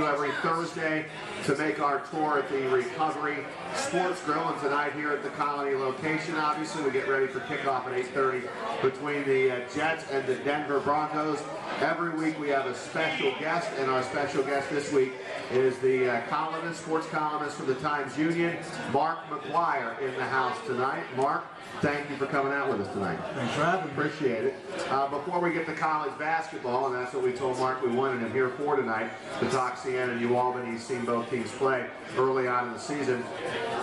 every Thursday to make our tour at the Recovery Sports Grill, and tonight here at the Colony location, obviously, we get ready for kickoff at 8:30 between the Jets and the Denver Broncos. Every week we have a special guest, and our special guest this week is the columnist, sports columnist for the Times-Union, Marc McGuire, in the house tonight. Marc, thank you for coming out with us tonight. Thanks for having me. Appreciate it. Before we get to college basketball, and that's what we told Marc we wanted him here for tonight, to talk Siena and UAlbany. He's seen both teams play early on in the season.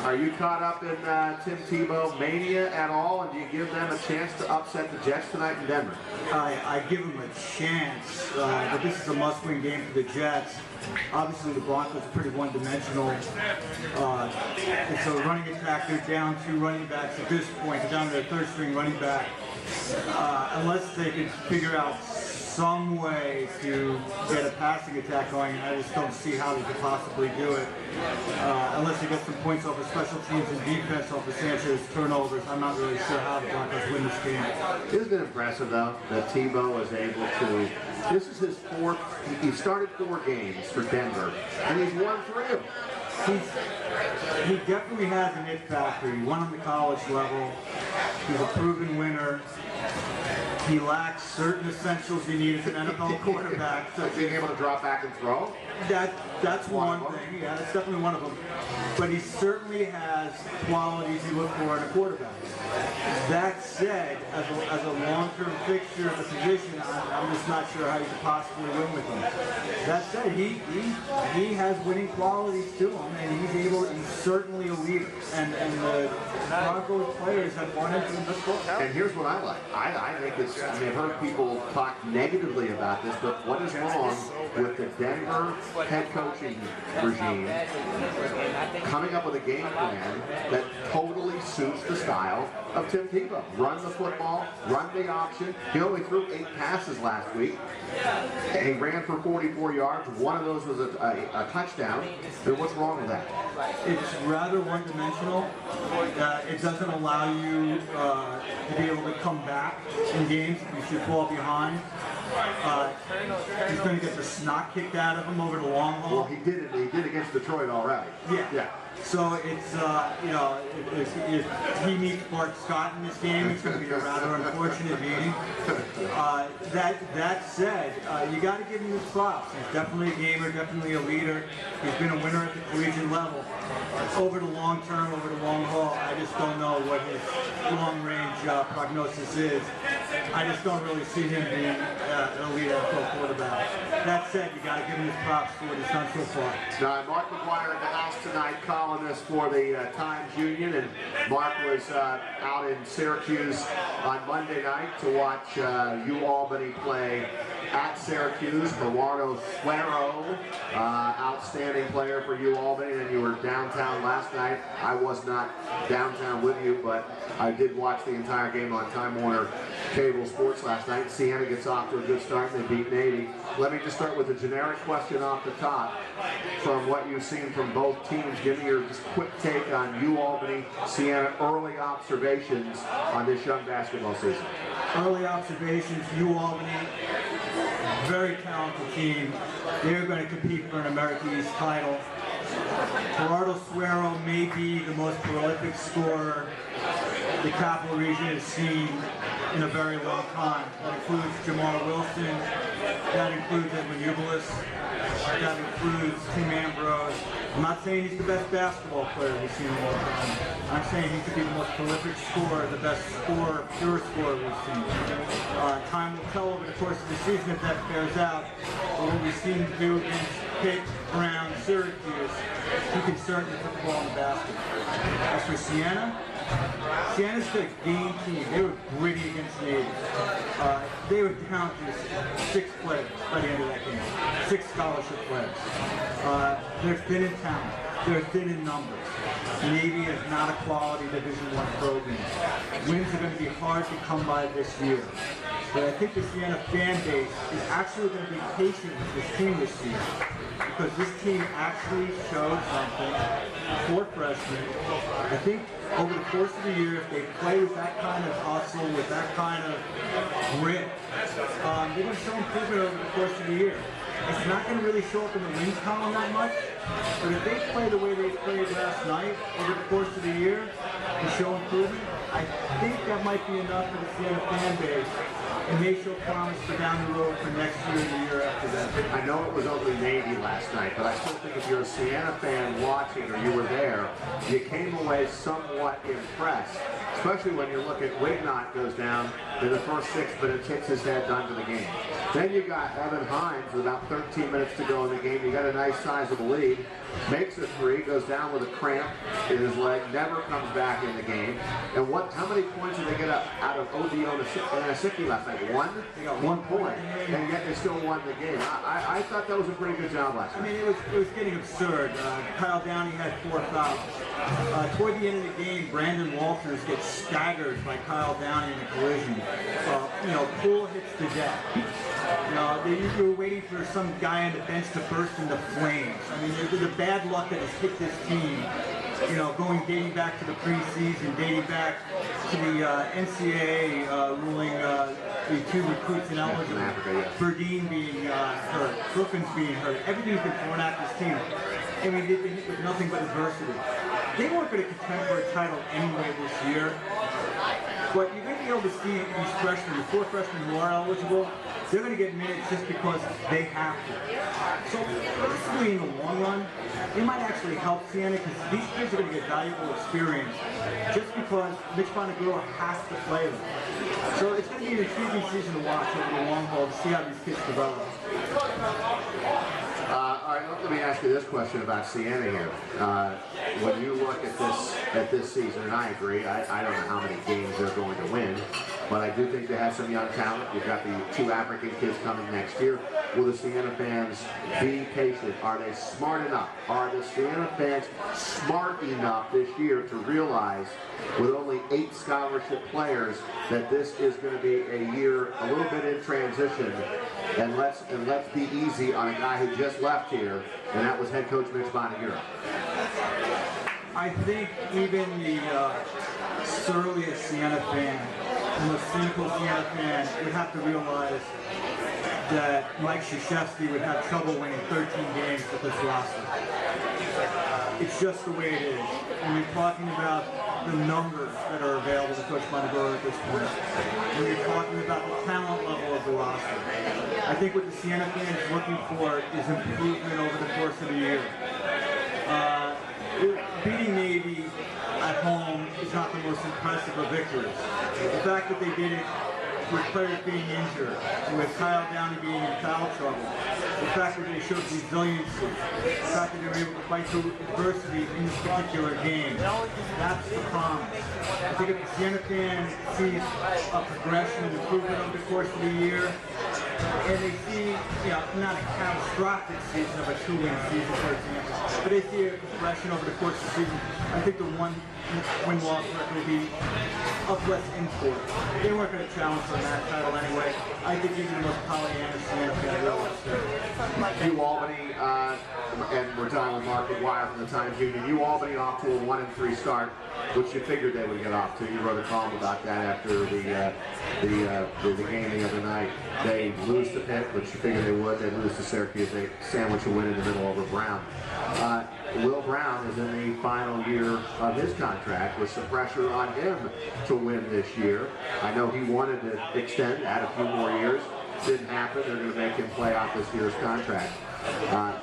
Are you caught up in Tim Tebow mania at all, and do you give them a chance to upset the Jets tonight in Denver? I give them a chance, but this is a must-win game for the Jets. Obviously, the Broncos are pretty one-dimensional. It's a running attack. They're down 2 running backs at this point. They're down to their 3rd-string running back. Unless they could figure out some way to get a passing attack going, I just don't see how they could possibly do it. Unless they get some points off of special teams and defense off of Sanchez's turnovers, I'm not really sure how the Broncos win this game. Isn't it impressive, though, that Tebow is able to... This is his 4th... He started 4 games for Denver, and he's won 3 of them. He definitely has an it factor. He won on the college level. He's a proven winner. He lacks certain essentials you need as an NFL quarterback. So being able to drop back and throw? That's one thing. Yeah, that's definitely one of them. But he certainly has qualities you look for in a quarterback. That said, as a long-term fixture of the position, I'm just not sure how you could possibly win with him. That said, he has winning qualities to him, and he's certainly a leader. And the Broncos players have wanted him to score. And here's what I like. I think it's, I mean, I've heard people talk negatively about this, but what is wrong with the Denver head coaching regime coming up with a game plan that totally suits the style of Tim Tebow? Run the football, run the option. He only threw 8 passes last week. He ran for 44 yards. One of those was a touchdown. And what's wrong with that? It's rather one-dimensional. It doesn't allow you to be able to come back in games if you should fall behind. He's going to get the snot kicked out of him over the long haul. Well, he did against Detroit already. Yeah. So it's, if he meets Bart Scott in this game, it's going to be a rather unfortunate meeting. That said, you got to give him his props. He's definitely a gamer, definitely a leader. He's been a winner at the collegiate level. Over the long term, over the long haul, I just don't know what his long-range prognosis is. I just don't really see him being an elite NFL quarterback. That said, you got to give him his props for what he's done so far. Now, Marc McGuire in the house tonight, columnist for the Times-Union, and Marc was out in Syracuse on Monday night to watch UAlbany play at Syracuse. Eduardo Suero, outstanding player for UAlbany, and you were downtown last night. I was not downtown with you, but I did watch the entire game on Time Warner Cable Sports last night. Siena gets off to a good start, and they beat Navy. Let me just start with a generic question off the top. From what you've seen from both teams, give me your just quick take on UAlbany, Siena, early observations on this young basketball season. Early observations, UAlbany, very talented team. They're going to compete for an American East title. Eduardo Suero may be the most prolific scorer the Capital Region has seen in a very long time. That includes Jamar Wilson, that includes Edwin Ubelis, that includes Tim Ambrose. I'm not saying he's the best basketball player we've seen in a long time. I'm saying he could be the most prolific scorer, the best scorer, pure scorer we've seen. Time will tell over the course of the season if that bears out. But what we've seen him do against Pitt, Brown, Syracuse, he can certainly put the ball in the basket. As for Siena's a game team. They were gritty against Navy. They were down to 6 players by the end of that game. 6 scholarship players. They're thin in talent. They're thin in numbers. Navy is not a quality Division I program. Wins are going to be hard to come by this year. But I think the Siena fan base is actually going to be patient with this team this year. Because this team actually showed something for freshmen. I think over the course of the year, if they play with that kind of hustle, with that kind of grit, they're going to show improvement over the course of the year. it's not going to really show up in the wins column that much. But if they play the way they played last night over the course of the year and show improvement, I think that might be enough for the Siena fan base. And may show promise for down the road for next year and the year after that. I know it was only Navy last night, but I still think if you're a Siena fan watching or you were there, you came away somewhat impressed, especially when you look at Wignott goes down in the first 6 minutes, hits his head under the game. Then you got Evan Hines with about 13 minutes to go in the game. You got a nice sizable lead, makes a three, goes down with a cramp in his leg, never comes back in the game. And how many points did they get out of Odio and Asicki last night? One? They got 1 point, and yet they still won the game. I thought that was a pretty good job last night. I mean, it was getting absurd. Kyle Downey had 4 fouls. Toward the end of the game, Brandon Walters gets staggered by Kyle Downey in a collision. Poole hits the deck. You were waiting for some guy on the bench to burst into flames. I mean, the bad luck that has hit this team, dating back to the preseason, dating back to the NCAA ruling the 2 recruits ineligible, Burdine being hurt, Brookins being hurt. Everything's been thrown at this team. I mean, they've been hit with nothing but adversity. They weren't going to contend for a title anyway this year. But you're going to be able to see these freshmen, the 4 freshmen who are eligible, they're going to get minutes just because they have to. So possibly in the long run, it might actually help Siena because these kids are going to get valuable experience just because Mitch McGuire has to play them. So it's going to be an intriguing season to watch over the long haul to see how these kids develop. All right, let me ask you this question about Siena here. When you look at this season, and I agree, I don't know how many games they're going to win, but I do think they have some young talent. You've got the 2 African kids coming next year. Will the Siena fans be patient? Are they smart enough? Are the Siena fans smart enough this year to realize, with only 8 scholarship players, that this is going to be a year a little bit in transition, and let's be easy on a guy who just left here, and that was head coach Mitch McGuire. I think even the surliest Siena fan, the most cynical Siena fan, would have to realize that Mike Krzyzewski would have trouble winning 13 games with this roster. It's just the way it is. When you're talking about the numbers that are available to Coach McGuire at this point, when you're talking about the talent level of the roster, I think what the Siena fan is looking for is improvement over the course of the year. Beating Navy at home is not the most impressive of victories. The fact that they did it with players being injured, with Kyle Downey being in foul trouble, the fact that they showed resiliency, the fact that they were able to fight through adversity in this particular game, that's the promise. I think if the Siena fan sees a progression and improvement over the course of the year, and they see, not a catastrophic season of a 2-win season, for example, but they see a progression over the course of the season, I think the win-loss record will be of less import. They weren't going to challenge for that title anyway. I think even the most Pollyanna Siena fan realized U Albany, and we're talking with Marc McGuire from the Times Union. U Albany off to a 1-3 start, which you figured they would get off to. You wrote a column about that after the game the other night. They lose to Pitt, which you figured they would. They lose to Syracuse. They sandwich a win in the middle over Brown. Will Brown is in the final year of his contract with some pressure on him to win this year. I know he wanted to extend, add a few more years. Didn't happen. They're going to make him play out this year's contract.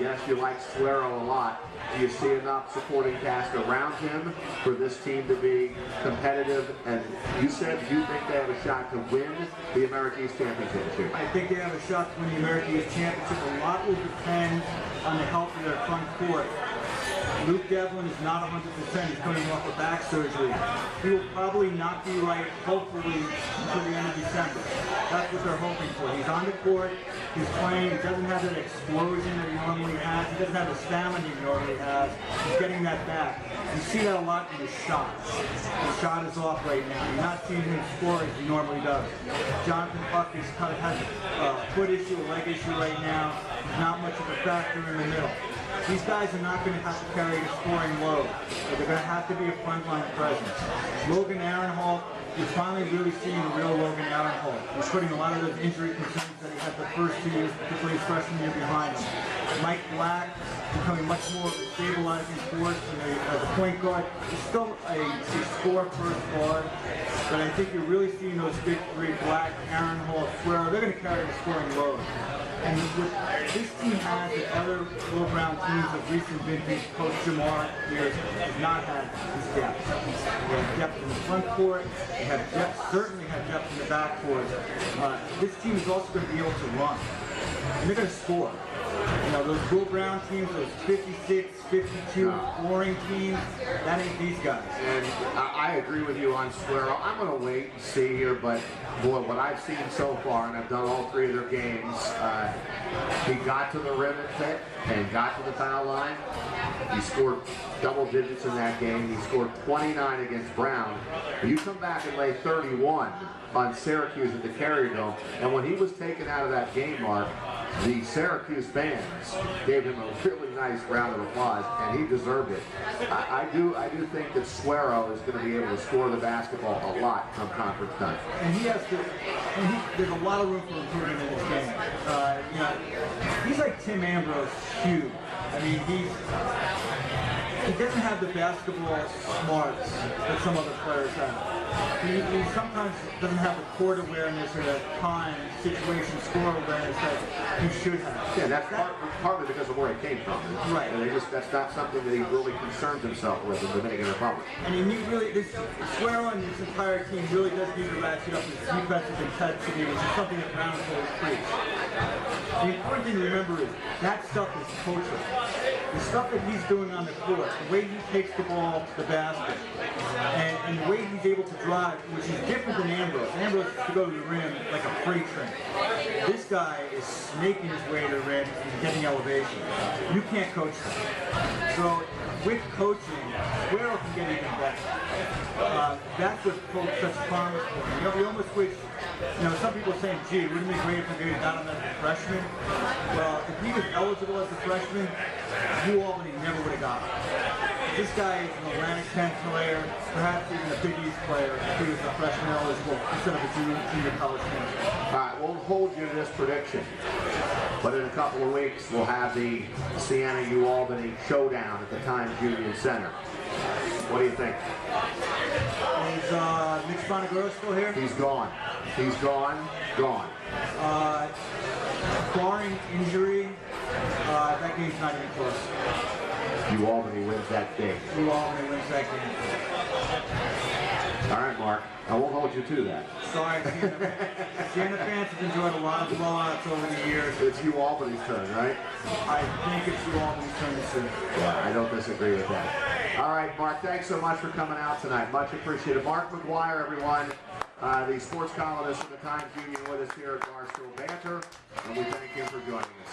Yes, you like Suero a lot. Do you see enough supporting cast around him for this team to be competitive? And you said you think they have a shot to win the American East Championship this year. I think they have a shot to win the American East Championship. A lot will depend on the health of their front court. Luke Devlin is not 100%. He's coming off a back surgery. He will probably not be right, hopefully, until the end of December. That's what they're hoping for. He's on the court. He's playing. He doesn't have that explosion that he normally has. He doesn't have the stamina he normally has. He's getting that back. You see that a lot in his shots. His shot is off right now. You're not seeing him score as he normally does. Jonathan Buck has a foot issue, a leg issue right now. He's not much of a factor in the middle. These guys are not going to have to carry the scoring load. They're going to have to be a frontline presence. Logan Aaronholt, you're finally really seeing the real Logan Aaronholt. He's putting a lot of those injury concerns that he had the first 2 years, particularly his freshman year, behind him. Mike Black becoming much more of a stabilizing force as a point guard. He's still a score-first guard, but I think you're really seeing those big three, Black, Aaronholt, Suero, they're going to carry the scoring load. And what this team has that other Will Brown teams of recent vintage, Coach Jamar years, have not had is depth. They have depth in the front court, they have depth, certainly have depth in the back court. This team is also going to be able to run, and they're going to score. You know, those Will Brown teams, those 56, 52 scoring teams, that ain't these guys. And I agree with you on Suero. I'm going to wait and see here, but boy, what I've seen so far, and I've done all 3 of their games, he got to the rim and got to the foul line. He scored double digits in that game. He scored 29 against Brown. You come back and lay 31 on Syracuse at the Carrier Dome, and when he was taken out of that game, Mark, the Syracuse fans gave him a really nice round of applause, and he deserved it. I do think that Suero is going to be able to score the basketball a lot come conference time. And he has to. There's a lot of room for improvement in this game. You know, he's like Tim Ambrose, Hugh. I mean, he doesn't have the basketball smarts that some other players have. He sometimes doesn't have the court awareness or the time, situation, score awareness that he should have. Yeah, that's partly because of where he came from. Right. And that's not something that he really concerns himself with in the Dominican Republic. I mean, Suero and this entire team really does need to ratchet up his defensive intensity, which is something that Brown has always preached. The important thing to remember is that stuff is culture. The stuff that he's doing on the court, the way he takes the ball to the basket, and the way he's able to drive, which is different than Ambrose. Ambrose is to go to the rim like a freight train. This guy is snaking his way to the rim and getting elevation. You can't coach that. So with coaching, Suero can get even better. That's what holds such promise for him. You know, we almost wish, you know, some people are saying, gee, wouldn't it be great if we got him as a freshman? Well, if he was eligible as a freshman, New Albany never would have got him. This guy is an Atlantic 10 player, perhaps even a Big East player if he was a freshman eligible instead of a junior college player. All right, we'll hold you to this prediction. But in a couple of weeks, we'll have the Siena U Albany showdown at the Times Union Center. What do you think? Is Mitch Bonagura still here? He's gone. He's gone. Barring injury, that game's not even close. U Albany wins that game. U Albany wins that game. All right, Mark. I won't hold you to that. Sorry, Siena fans have enjoyed a lot of blowouts over the years. It's U Albany's turn, right? I think it's U Albany's turn to see. Yeah, I don't disagree with that. All right, Mark, thanks so much for coming out tonight. Much appreciated. Marc McGuire, everyone, the sports columnist from the Times Union with us here at Stool Banter, and we thank him for joining us.